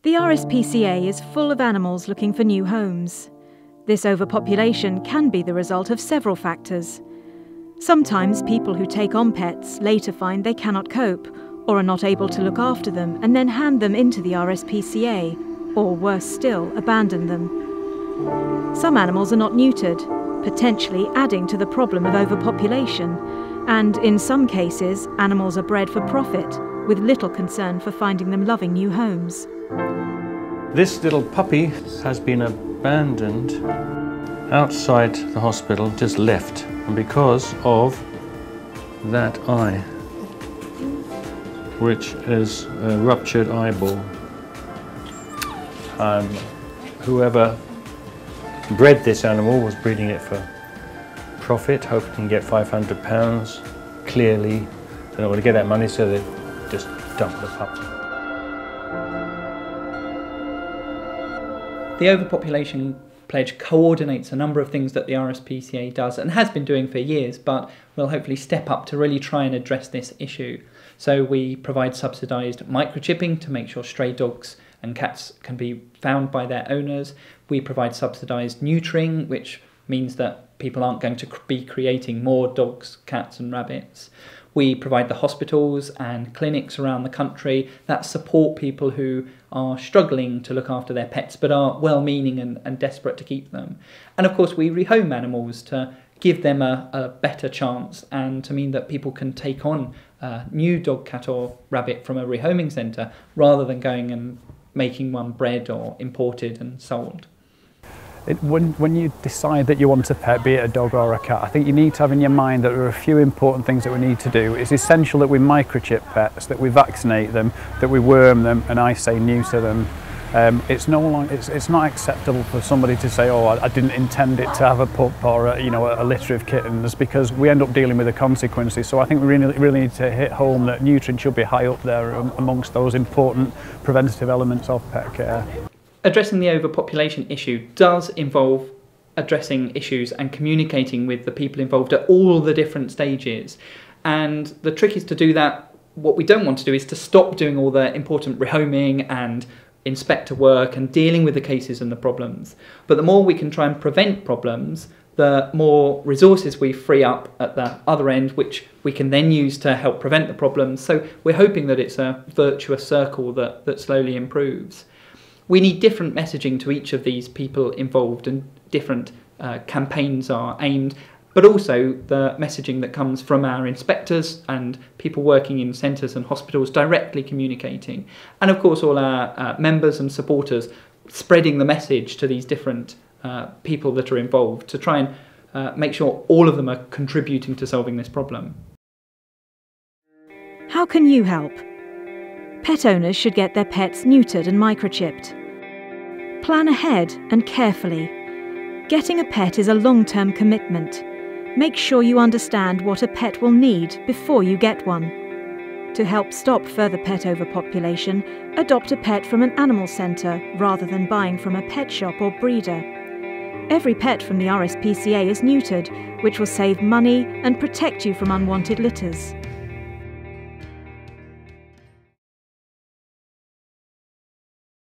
The RSPCA is full of animals looking for new homes. This overpopulation can be the result of several factors. Sometimes people who take on pets later find they cannot cope or are not able to look after them and then hand them into the RSPCA, or worse still, abandon them. Some animals are not neutered, potentially adding to the problem of overpopulation, and in some cases animals are bred for profit, with little concern for finding them loving new homes. This little puppy has been abandoned outside the hospital, just left, and because of that eye, which is a ruptured eyeball. Whoever bred this animal was breeding it for profit, hoping to get £500. Clearly, they don't want to get that money, so they just dump the puppy. The Overpopulation Pledge coordinates a number of things that the RSPCA does and has been doing for years, but will hopefully step up to really try and address this issue. So we provide subsidised microchipping to make sure stray dogs and cats can be found by their owners. We provide subsidised neutering, which means that people aren't going to be creating more dogs, cats and rabbits. We provide the hospitals and clinics around the country that support people who are struggling to look after their pets but are well-meaning and desperate to keep them. And of course we rehome animals to give them a better chance and to mean that people can take on a new dog, cat or rabbit from a rehoming centre rather than going and making one bred or imported and sold. When you decide that you want a pet, be it a dog or a cat, I think you need to have in your mind that there are a few important things that we need to do. It's essential that we microchip pets, that we vaccinate them, that we worm them, and I say neuter them. It's not acceptable for somebody to say, "Oh, I didn't intend it to have a pup or a litter of kittens," because we end up dealing with the consequences. So I think we really need to hit home that neutering should be high up there amongst those important preventative elements of pet care. Addressing the overpopulation issue does involve addressing issues and communicating with the people involved at all the different stages. And the trick is to do that. What we don't want to do is to stop doing all the important rehoming and inspector work and dealing with the cases and the problems. But the more we can try and prevent problems, the more resources we free up at the other end, which we can then use to help prevent the problems. So we're hoping that it's a virtuous circle that slowly improves. We need different messaging to each of these people involved, and different campaigns are aimed, but also the messaging that comes from our inspectors and people working in centres and hospitals directly communicating. And of course all our members and supporters spreading the message to these different people that are involved to try and make sure all of them are contributing to solving this problem. How can you help? Pet owners should get their pets neutered and microchipped. Plan ahead and carefully. Getting a pet is a long-term commitment. Make sure you understand what a pet will need before you get one. To help stop further pet overpopulation, adopt a pet from an animal centre rather than buying from a pet shop or breeder. Every pet from the RSPCA is neutered, which will save money and protect you from unwanted litters.